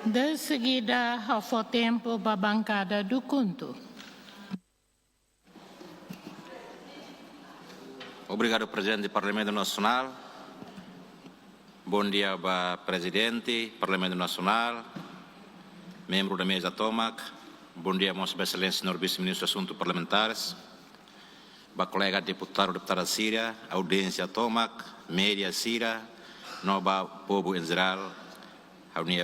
De seguida, ao tempo para a bancada do Cunto. Obrigado, Presidente do Parlamento Nacional. Bom dia, Presidente do Parlamento Nacional, membro da mesa TOMAC. Bom dia, Vossa Excelência, Senhor Vice-Ministro de Assuntos Parlamentares, colega deputada Síria, audiência TOMAC, média Síria, nova povo em geral.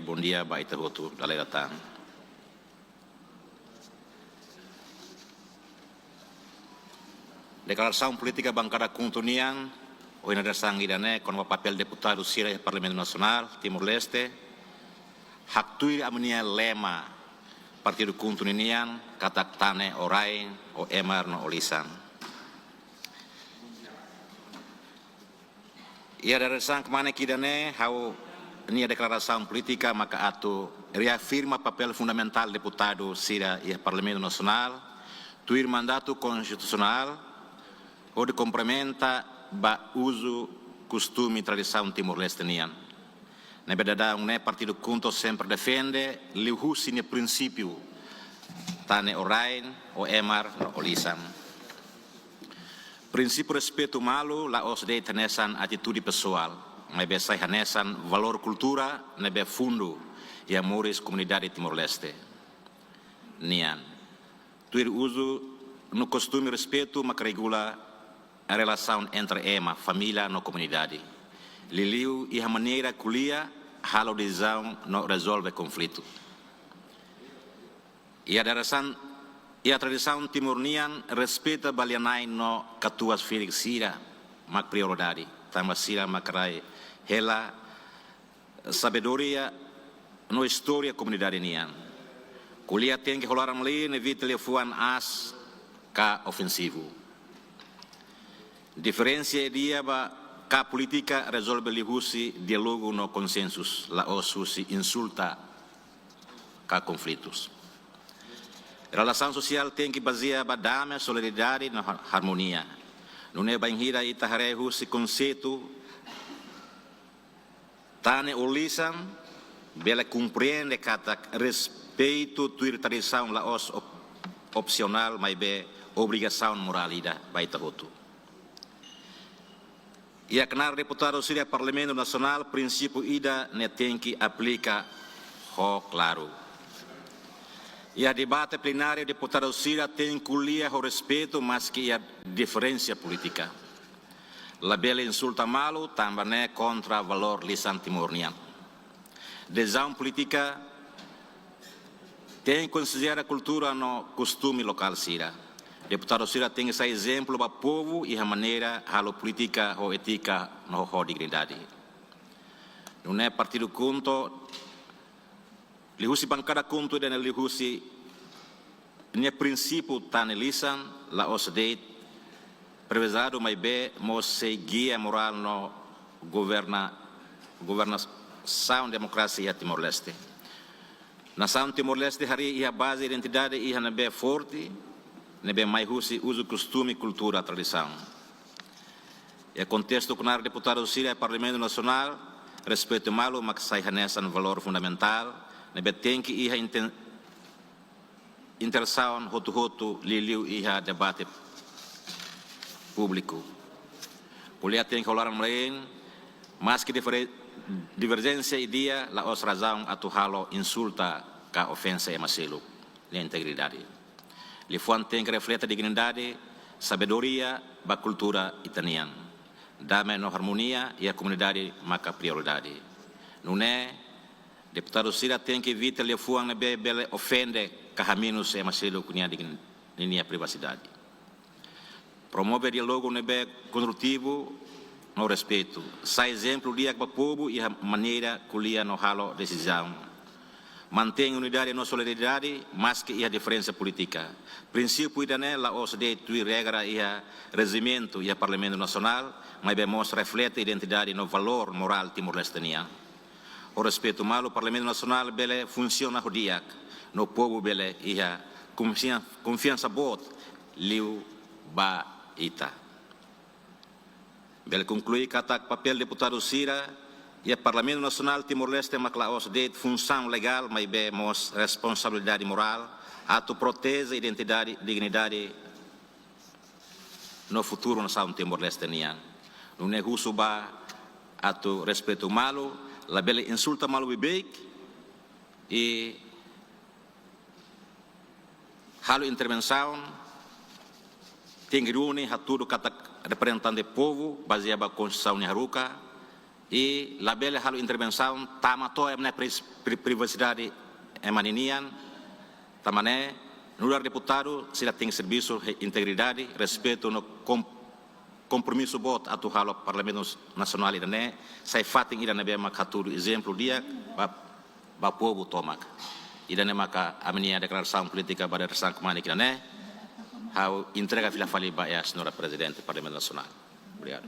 Bom dia, Itahoto, da Legatang. Declaração política bancada Kuntunian, o inadasang idane com o papel deputado Síria do Parlamento Nacional, Timor-Leste, haktuir amnia lema Partido Kuntunian, katak tane orai, o emar no olisan. Ia declaração kemana kidane, hau nia declaração política maka atu reafirma papel fundamental deputado Síria do Parlamento Nacional, tuir mandato constitucional, onde complementa o uso, costume e tradição Timor-Leste nian. Na verdade, o Partido Kunto sempre defende o uso de princípio tane orain o emar no olisan. Princípio respeito malo la os de tenesan atitude pessoal, nebe sai hanesan valor cultura nebe fundo e amores comunidade Timor-Leste. Nian. Tuir uso no costume respeito mak regula a relação entre ema, família e comunidade. Liliu e a maneira culia, halo decisão não resolve conflito. E a tradição timornian respeita balianai no katuas Felix Síria, mak prioridade. Tama Síria makrai hela sabedoria no história comunidade nian. Kulia tem que rolar ali ne vitelefuan as ka ofensivo. Diferença dia que a política resolve lihusi diálogo no consensus, la osusi insulta que conflitos. Relação social tem que basear badame, solidariedade e harmonia. Não é banhira e taharehu se conceito tane olisan, bela compreende kata respeito tuir tradição la os opcional, mas be obrigação moralida baitahotu. E a canar deputado Síria Parlamento Nacional, princípio ida ne tem que aplica claro. E a debate plenário deputado Síria tem que colher o respeito, mas que a diferença política. La bela insulta malo também contra valor lisan timornian. Decisão política tem que considerar a cultura no costume local Síria. Deputado Síria tem esse exemplo para o povo e a maneira a política ou ética no dignidade. Não é partido Kunto, lihusi bancada Kunto dan lihusi ne princípio tanelisan la osdeit previsado mais bem mose guia moral no governação democracia Timor-Leste. Nação Timor-Leste hari ia base identidade ia na bem forte. Nebe mais uso costume, cultura, tradição. E contexto com o deputado Síria Parlamento Nacional, respeito malo, mas sai nessa valor fundamental. Nebe tem que ir interação hotu liliu e debate público. Kuliah tem que rolar mas que divergência ideia la os razão atuhalo insulta ka ofensa e maselo, a integridade. Lifuan tem que refletir a dignidade, sabedoria, a cultura italiana. Damai no harmonia e a comunidade maka prioridade. Não é, deputado Síria tem que evitar lifuan na bele ofende kahaminos e maselo kunia dignia privacidade. Promove diálogo na be construtivo no respeito. Sa exemplo dia para o povo e a maneira culia no halo decisão. Mantém unidade e solidariedade, mas que a diferença política. Princípio idane la os de tui regra e a regimento e a Parlamento Nacional, mas bemos reflete a identidade no valor moral timor-lesteniano. O respeito malo, o Parlamento Nacional bele funciona o dia, no povo bele e a confiança bot liu ba ita. Bele conclui que o papel deputado Síria E o Parlamento Nacional Timor-Leste maclaos de função legal, mas bemos responsabilidade moral, a proteger a identidade e dignidade no futuro nação Timor-Leste nian. Não é justo a respeito malo, la bela insulta malo bebek e halo intervenção tem que reunir tudo kata representante do povo baseado na Constituição Niharuka e la bela halo intervenção tamato na privacidade emaninian tamane nular deputado sila tem serviço integridade respeito no compromisso bot atu halo Parlamento Nacional idane sai fating idane be makaturu exemplo dia ba povo tomak idane maka amnia declaração política pada resang kemana idane how entrega fila fali ba ya senhora presidente do Parlamento Nacional. Obrigado.